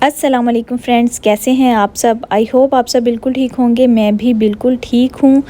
अस्सलाम वालेकुम फ्रेंड्स, कैसे हैं आप सब। आई होप आप सब बिल्कुल ठीक होंगे। मैं भी बिल्कुल ठीक हूँ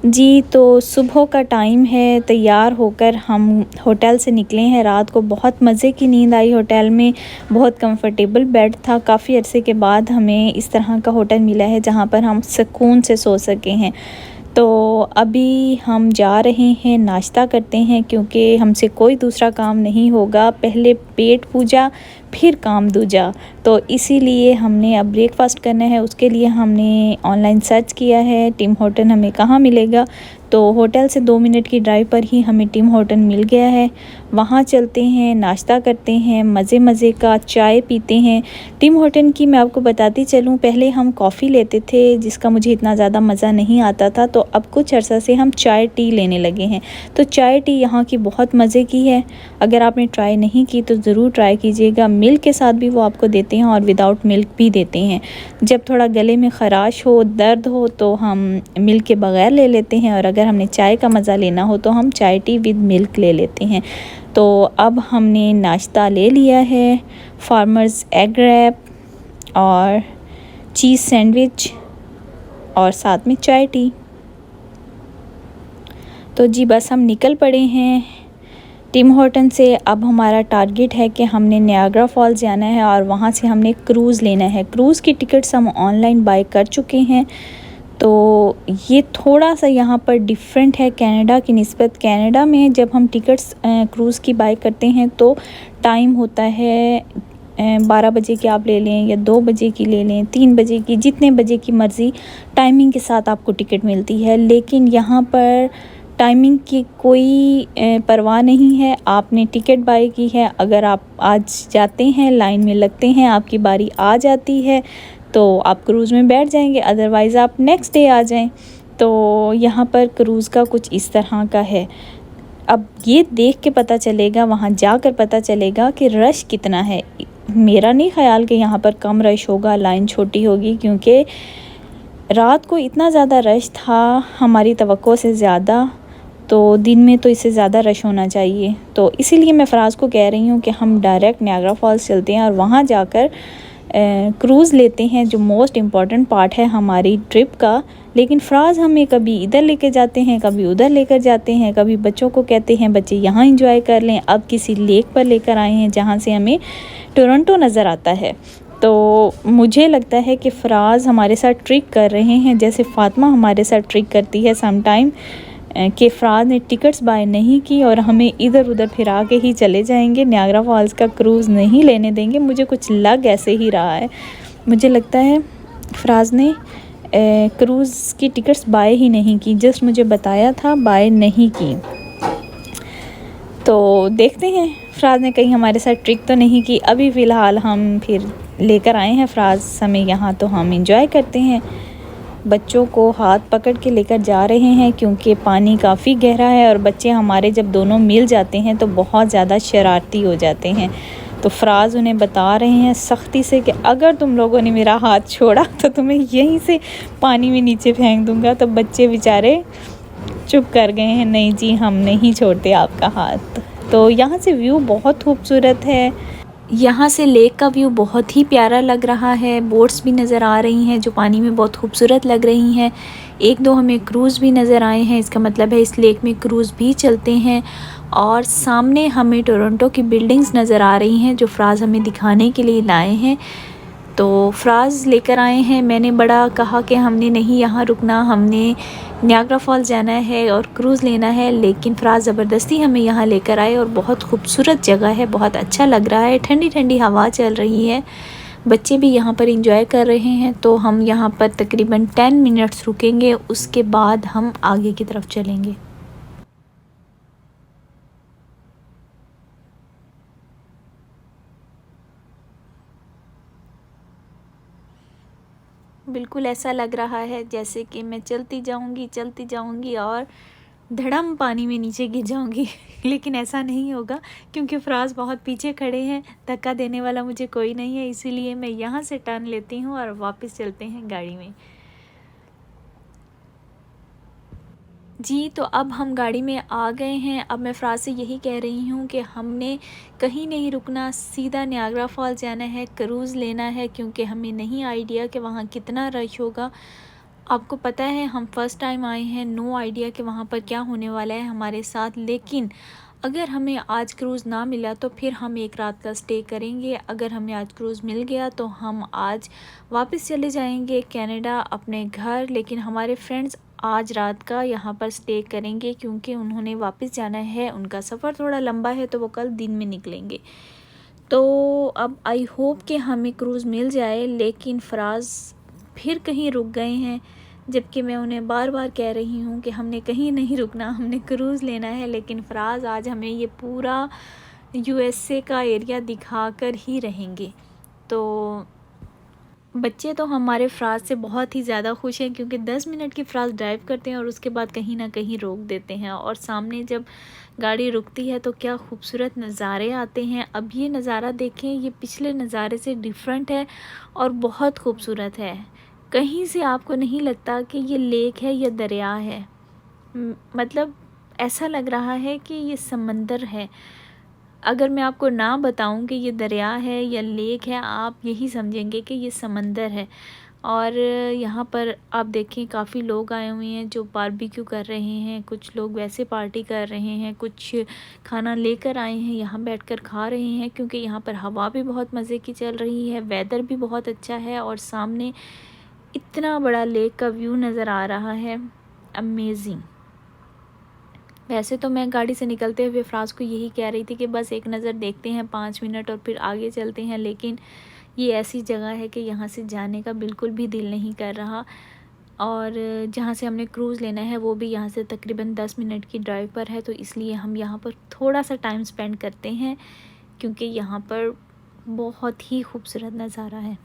जी। तो सुबह का टाइम है, तैयार होकर हम होटल से निकले हैं। रात को बहुत मज़े की नींद आई होटल में, बहुत कंफर्टेबल बेड था। काफ़ी अरसे के बाद हमें इस तरह का होटल मिला है जहाँ पर हम सुकून से सो सके हैं। तो अभी हम जा रहे हैं, नाश्ता करते हैं क्योंकि हमसे कोई दूसरा काम नहीं होगा। पहले पेट पूजा फिर काम दूजा। तो इसीलिए हमने अब ब्रेकफ़ास्ट करना है। उसके लिए हमने ऑनलाइन सर्च किया है टिम होटल हमें कहाँ मिलेगा। तो होटल से 2 मिनट की ड्राइव पर ही हमें टिम होटल मिल गया है। वहाँ चलते हैं, नाश्ता करते हैं, मज़े का चाय पीते हैं। टिम होटल की मैं आपको बताती चलूँ, पहले हम कॉफ़ी लेते थे जिसका मुझे इतना ज़्यादा मज़ा नहीं आता था। तो अब कुछ अर्सा से हम चाय टी लेने लगे हैं। तो चाय टी यहाँ की बहुत मज़े की है। अगर आपने ट्राई नहीं की तो ज़रूर ट्राई कीजिएगा। मिल्क के साथ भी वो आपको देते हैं और विदाउट मिल्क भी देते हैं। जब थोड़ा गले में ख़राश हो, दर्द हो तो हम मिल्क के बग़ैर ले लेते हैं, और अगर हमने चाय का मज़ा लेना हो तो हम चाय टी विद मिल्क ले लेते हैं। तो अब हमने नाश्ता ले लिया है, फार्मर्स एग रैप और चीज़ सैंडविच और साथ में चाय टी। तो जी बस हम निकल पड़े हैं टिम होटल से। अब हमारा टारगेट है कि हमने नियाग्रा फॉल्स जाना है और वहाँ से हमने क्रूज़ लेना है। क्रूज़ की टिकट्स हम ऑनलाइन बाय कर चुके हैं। तो ये थोड़ा सा यहाँ पर डिफरेंट है कनाडा की निस्बत। कनाडा में जब हम टिकट्स क्रूज़ की बाय करते हैं तो टाइम होता है 12 बजे की आप ले लें या 2 बजे की ले लें, 3 बजे की, जितने बजे की मर्ज़ी टाइमिंग के साथ आपको टिकट मिलती है। लेकिन यहाँ पर टाइमिंग की कोई परवाह नहीं है। आपने टिकट बाय की है, अगर आप आज जाते हैं, लाइन में लगते हैं, आपकी बारी आ जाती है तो आप क्रूज़ में बैठ जाएंगे, अदरवाइज़ आप नेक्स्ट डे आ जाएं। तो यहाँ पर क्रूज़ का कुछ इस तरह का है। अब ये देख के पता चलेगा, वहाँ जाकर पता चलेगा कि रश कितना है। मेरा नहीं ख़याल कि यहाँ पर कम रश होगा, लाइन छोटी होगी, क्योंकि रात को इतना ज़्यादा रश था हमारी तवक्को से ज़्यादा। तो दिन में तो इससे ज़्यादा रश होना चाहिए। तो इसीलिए मैं फ़राज़ को कह रही हूँ कि हम डायरेक्ट नियाग्रा फॉल्स चलते हैं और वहाँ जाकर क्रूज़ लेते हैं, जो मोस्ट इम्पॉर्टेंट पार्ट है हमारी ट्रिप का। लेकिन फ़राज़ हमें कभी इधर लेकर जाते हैं, कभी उधर लेकर जाते हैं, कभी बच्चों को कहते हैं बच्चे यहाँ एंजॉय कर लें। अब किसी लेक पर लेकर आए हैं जहाँ से हमें टोरंटो नज़र आता है। तो मुझे लगता है कि फ़राज़ हमारे साथ ट्रिक कर रहे हैं, जैसे फ़ातिमा हमारे साथ ट्रिक करती है सम टाइम, कि फ़राज़ ने टिकट्स बाय नहीं की और हमें इधर उधर फिरा के ही चले जाएंगे, नियाग्रा फॉल्स का क्रूज़ नहीं लेने देंगे। मुझे कुछ लग ऐसे ही रहा है। मुझे लगता है फ़राज़ ने क्रूज़ की टिकट्स बाय ही नहीं की, जस्ट मुझे बताया था, बाय नहीं की। तो देखते हैं फ़राज़ ने कहीं हमारे साथ ट्रिक तो नहीं की। अभी फ़िलहाल हम फिर लेकर आए हैं फ़राज़ हमें यहाँ, तो हम इंजॉय करते हैं। बच्चों को हाथ पकड़ के लेकर जा रहे हैं क्योंकि पानी काफ़ी गहरा है और बच्चे हमारे जब दोनों मिल जाते हैं तो बहुत ज़्यादा शरारती हो जाते हैं। तो फ़राज़ उन्हें बता रहे हैं सख्ती से कि अगर तुम लोगों ने मेरा हाथ छोड़ा तो तुम्हें यहीं से पानी में नीचे फेंक दूँगा। तो बच्चे बेचारे चुप कर गए हैं, नहीं जी हम नहीं छोड़ते आपका हाथ। तो यहाँ से व्यू बहुत खूबसूरत है। यहाँ से लेक का व्यू बहुत ही प्यारा लग रहा है। बोट्स भी नज़र आ रही हैं जो पानी में बहुत खूबसूरत लग रही हैं। एक दो हमें क्रूज़ भी नज़र आए हैं, इसका मतलब है इस लेक में क्रूज़ भी चलते हैं। और सामने हमें टोरंटो की बिल्डिंग्स नज़र आ रही हैं जो फ़राज़ हमें दिखाने के लिए लाए हैं। तो फ़राज़ लेकर आए हैं। मैंने बड़ा कहा कि हमने नहीं यहाँ रुकना, हमने नियाग्रा फॉल्स जाना है और क्रूज़ लेना है, लेकिन फ़राज़ ज़बरदस्ती हमें यहाँ लेकर आए और बहुत खूबसूरत जगह है, बहुत अच्छा लग रहा है। ठंडी ठंडी हवा चल रही है, बच्चे भी यहाँ पर एंजॉय कर रहे हैं। तो हम यहाँ पर तकरीबन 10 मिनट्स रुकेंगे, उसके बाद हम आगे की तरफ चलेंगे। बिल्कुल ऐसा लग रहा है जैसे कि मैं चलती जाऊंगी और धड़म पानी में नीचे गिर जाऊंगी लेकिन ऐसा नहीं होगा क्योंकि फ़राज़ बहुत पीछे खड़े हैं, धक्का देने वाला मुझे कोई नहीं है। इसीलिए मैं यहाँ से टर्न लेती हूँ और वापस चलते हैं गाड़ी में। जी, तो अब हम गाड़ी में आ गए हैं। अब मैं फ़राज़ से यही कह रही हूँ कि हमने कहीं नहीं रुकना, सीधा नियाग्रा फ़ॉल्स जाना है, क्रूज़ लेना है, क्योंकि हमें नहीं आइडिया कि वहाँ कितना रश होगा। आपको पता है हम फ़र्स्ट टाइम आए हैं, नो आइडिया कि वहाँ पर क्या होने वाला है हमारे साथ। लेकिन अगर हमें आज क्रूज़ ना मिला तो फिर हम एक रात का स्टे करेंगे। अगर हमें आज क्रूज़ मिल गया तो हम आज वापस चले जाएंगे कनाडा अपने घर। लेकिन हमारे फ्रेंड्स आज रात का यहाँ पर स्टे करेंगे, क्योंकि उन्होंने वापस जाना है, उनका सफ़र थोड़ा लंबा है, तो वो कल दिन में निकलेंगे। तो अब आई होप कि हमें क्रूज़ मिल जाए। लेकिन फ़राज़ फिर कहीं रुक गए हैं, जबकि मैं उन्हें बार बार कह रही हूँ कि हमने कहीं नहीं रुकना, हमने क्रूज़ लेना है। लेकिन फ़राज़ आज हमें ये पूरा यूएसए का एरिया दिखा कर ही रहेंगे। तो बच्चे तो हमारे फ़राज़ से बहुत ही ज़्यादा खुश हैं, क्योंकि 10 मिनट की फ़राज़ ड्राइव करते हैं और उसके बाद कहीं ना कहीं रोक देते हैं, और सामने जब गाड़ी रुकती है तो क्या खूबसूरत नज़ारे आते हैं। अब ये नज़ारा देखें, ये पिछले नज़ारे से डिफरेंट है और बहुत खूबसूरत है। कहीं से आपको नहीं लगता कि ये लेक है या दरिया है, मतलब ऐसा लग रहा है कि ये समंदर है। अगर मैं आपको ना बताऊं कि ये दरिया है या लेक है, आप यही समझेंगे कि ये समंदर है। और यहाँ पर आप देखें काफ़ी लोग आए हुए हैं जो बारबेक्यू कर रहे हैं, कुछ लोग वैसे पार्टी कर रहे हैं, कुछ खाना लेकर आए हैं, यहाँ बैठकर खा रहे हैं, क्योंकि यहाँ पर हवा भी बहुत मज़े की चल रही है, वेदर भी बहुत अच्छा है और सामने इतना बड़ा लेक का व्यू नज़र आ रहा है, अमेजिंग। वैसे तो मैं गाड़ी से निकलते हुए फ़राज़ को यही कह रही थी कि बस एक नज़र देखते हैं 5 मिनट और फिर आगे चलते हैं, लेकिन ये ऐसी जगह है कि यहाँ से जाने का बिल्कुल भी दिल नहीं कर रहा। और जहाँ से हमने क्रूज़ लेना है वो भी यहाँ से तकरीबन 10 मिनट की ड्राइव पर है, तो इसलिए हम यहाँ पर थोड़ा सा टाइम स्पेंड करते हैं, क्योंकि यहाँ पर बहुत ही खूबसूरत नज़ारा है।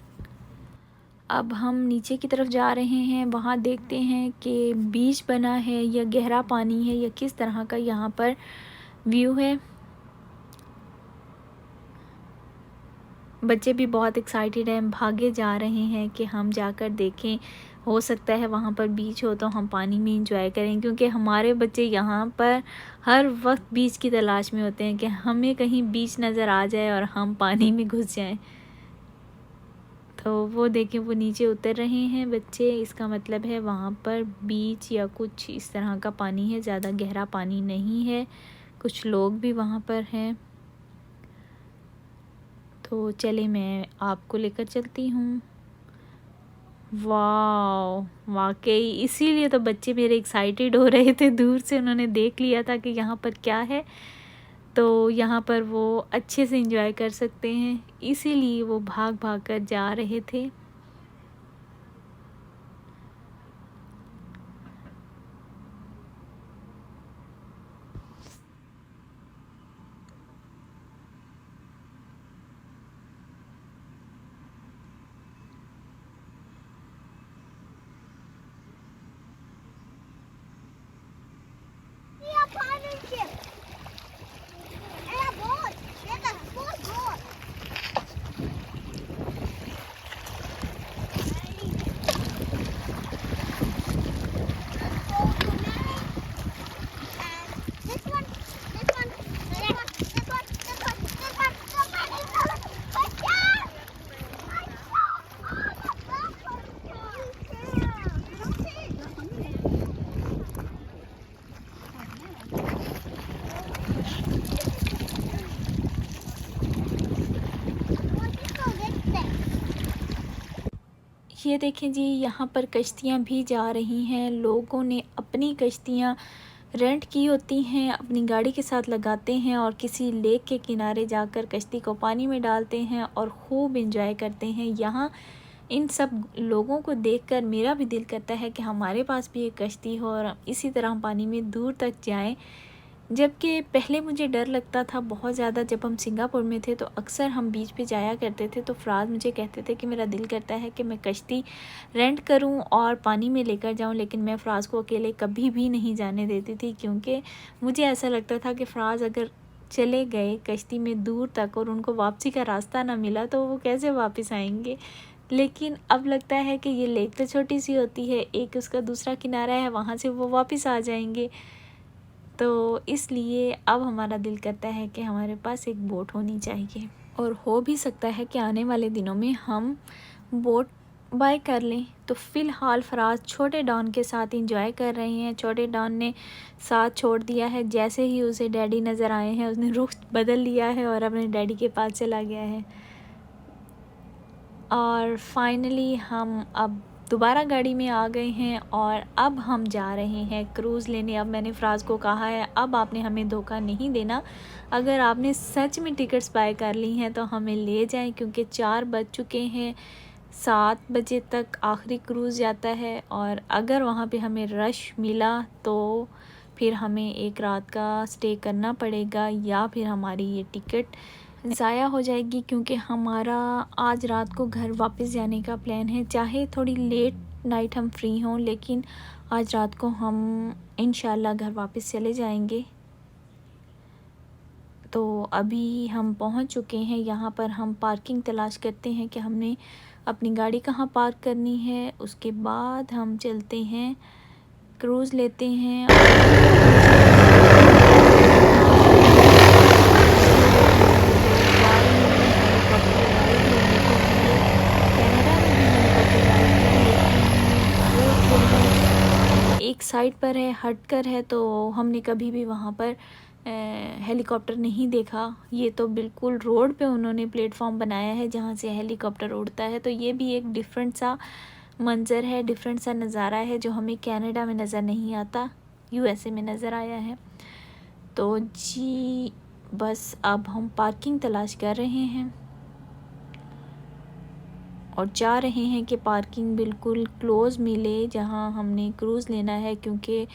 अब हम नीचे की तरफ जा रहे हैं, वहाँ देखते हैं कि बीच बना है या गहरा पानी है या किस तरह का यहाँ पर व्यू है। बच्चे भी बहुत एक्साइटेड हैं, भागे जा रहे हैं कि हम जाकर देखें, हो सकता है वहाँ पर बीच हो तो हम पानी में इंजॉय करें, क्योंकि हमारे बच्चे यहाँ पर हर वक्त बीच की तलाश में होते हैं कि हमें कहीं बीच नज़र आ जाए और हम पानी में घुस जाएं। तो वो देखें, वो नीचे उतर रहे हैं बच्चे, इसका मतलब है वहाँ पर बीच या कुछ इस तरह का पानी है, ज़्यादा गहरा पानी नहीं है। कुछ लोग भी वहाँ पर हैं, तो चले मैं आपको लेकर चलती हूँ। वाह, वाकई इसीलिए तो बच्चे मेरे एक्साइटेड हो रहे थे, दूर से उन्होंने देख लिया था कि यहाँ पर क्या है, तो यहाँ पर वो अच्छे से एंजॉय कर सकते हैं, इसीलिए वो भाग भाग कर जा रहे थे। ये देखें जी, यहाँ पर कश्तियाँ भी जा रही हैं, लोगों ने अपनी कश्तियाँ रेंट की होती हैं, अपनी गाड़ी के साथ लगाते हैं और किसी लेक के किनारे जाकर कश्ती को पानी में डालते हैं और ख़ूब एंजॉय करते हैं। यहाँ इन सब लोगों को देखकर मेरा भी दिल करता है कि हमारे पास भी एक कश्ती हो और इसी तरह हम पानी में दूर तक जाएं। जबकि पहले मुझे डर लगता था बहुत ज़्यादा, जब हम सिंगापुर में थे तो अक्सर हम बीच पे जाया करते थे, तो फ़राज़ मुझे कहते थे कि मेरा दिल करता है कि मैं कश्ती रेंट करूं और पानी में लेकर जाऊं, लेकिन मैं फ़राज़ को अकेले कभी भी नहीं जाने देती थी, क्योंकि मुझे ऐसा लगता था कि फ़राज़ अगर चले गए कश्ती में दूर तक और उनको वापसी का रास्ता ना मिला तो वो कैसे वापस आएंगे। लेकिन अब लगता है कि ये लेक तो छोटी सी होती है, एक उसका दूसरा किनारा है, वहाँ से वो वापस आ जाएंगे। तो इसलिए अब हमारा दिल करता है कि हमारे पास एक बोट होनी चाहिए, और हो भी सकता है कि आने वाले दिनों में हम बोट बाय कर लें। तो फ़िलहाल फराज छोटे डॉन के साथ इंजॉय कर रहे हैं। छोटे डॉन ने साथ छोड़ दिया है, जैसे ही उसे डैडी नज़र आए हैं उसने रुख बदल लिया है और अपने डैडी के पास चला गया है। और फाइनली हम अब दोबारा गाड़ी में आ गए हैं और अब हम जा रहे हैं क्रूज़ लेने। अब मैंने फ़राज को कहा है अब आपने हमें धोखा नहीं देना, अगर आपने सच में टिकट्स बाय कर ली हैं तो हमें ले जाएं, क्योंकि 4 बज चुके हैं, 7 बजे तक आखिरी क्रूज़ जाता है। और अगर वहाँ पे हमें रश मिला तो फिर हमें एक रात का स्टे करना पड़ेगा, या फिर हमारी ये टिकट ज़ाया हो जाएगी, क्योंकि हमारा आज रात को घर वापस जाने का प्लान है। चाहे थोड़ी लेट नाइट हम फ्री हों, लेकिन आज रात को हम इंशाल्लाह घर वापस चले जाएंगे। तो अभी हम पहुंच चुके हैं, यहाँ पर हम पार्किंग तलाश करते हैं कि हमने अपनी गाड़ी कहाँ पार्क करनी है। उसके बाद हम चलते हैं, क्रूज़ लेते हैं। एक साइड पर है, हटकर है, तो हमने कभी भी वहाँ पर हेलीकॉप्टर नहीं देखा। ये तो बिल्कुल रोड पे उन्होंने प्लेटफॉर्म बनाया है जहाँ से हेलीकॉप्टर उड़ता है। तो ये भी एक डिफरेंट सा मंज़र है, डिफरेंट सा नज़ारा है जो हमें कनाडा में नज़र नहीं आता, यूएसए में नज़र आया है। तो जी बस अब हम पार्किंग तलाश कर रहे हैं और चाह रहे हैं कि पार्किंग बिल्कुल क्लोज़ मिले जहां हमने क्रूज़ लेना है, क्योंकि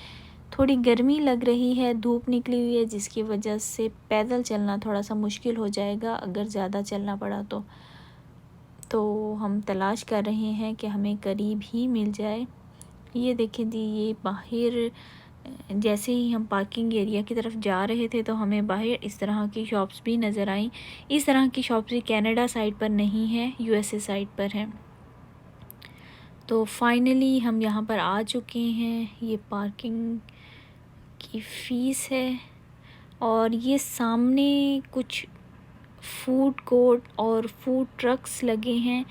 थोड़ी गर्मी लग रही है, धूप निकली हुई है, जिसकी वजह से पैदल चलना थोड़ा सा मुश्किल हो जाएगा अगर ज़्यादा चलना पड़ा तो हम तलाश कर रहे हैं कि हमें करीब ही मिल जाए। ये देखें जी, ये बाहर जैसे ही हम पार्किंग एरिया की तरफ जा रहे थे तो हमें बाहर इस तरह की शॉप्स भी नज़र आईं। इस तरह की शॉप्स भी कनाडा साइड पर नहीं है, यूएसए साइड पर है। तो फाइनली हम यहाँ पर आ चुके हैं। ये पार्किंग की फ़ीस है और ये सामने कुछ फूड कोर्ट और फूड ट्रक्स लगे हैं,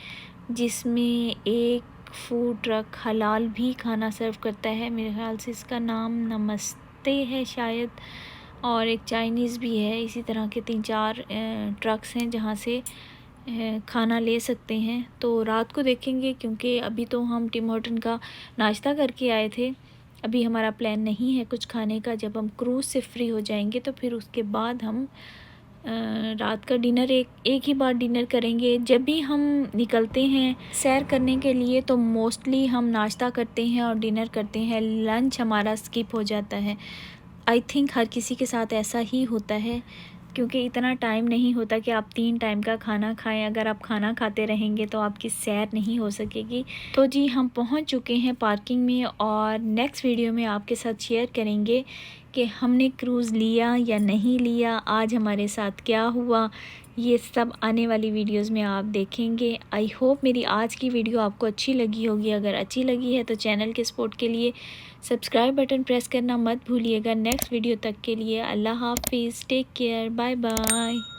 जिसमें एक फूड ट्रक हलाल भी खाना सर्व करता है। मेरे ख्याल से इसका नाम नमस्ते है शायद, और एक चाइनीज़ भी है। इसी तरह के 3-4 ट्रक्स हैं जहाँ से खाना ले सकते हैं। तो रात को देखेंगे, क्योंकि अभी तो हम टिम हॉर्टन का नाश्ता करके आए थे, अभी हमारा प्लान नहीं है कुछ खाने का। जब हम क्रूज़ से फ्री हो जाएंगे तो फिर उसके बाद हम रात का डिनर एक ही बार डिनर करेंगे। जब भी हम निकलते हैं सैर करने के लिए तो मोस्टली हम नाश्ता करते हैं और डिनर करते हैं, लंच हमारा स्किप हो जाता है। आई थिंक हर किसी के साथ ऐसा ही होता है, क्योंकि इतना टाइम नहीं होता कि आप 3 टाइम का खाना खाएं। अगर आप खाना खाते रहेंगे तो आपकी सैर नहीं हो सकेगी। तो जी हम पहुंच चुके हैं पार्किंग में, और नेक्स्ट वीडियो में आपके साथ शेयर करेंगे कि हमने क्रूज़ लिया या नहीं लिया, आज हमारे साथ क्या हुआ। ये सब आने वाली वीडियोस में आप देखेंगे। आई होप मेरी आज की वीडियो आपको अच्छी लगी होगी। अगर अच्छी लगी है तो चैनल के सपोर्ट के लिए सब्सक्राइब बटन प्रेस करना मत भूलिएगा। नेक्स्ट वीडियो तक के लिए अल्लाह हाफिज़, टेक केयर, बाय बाय।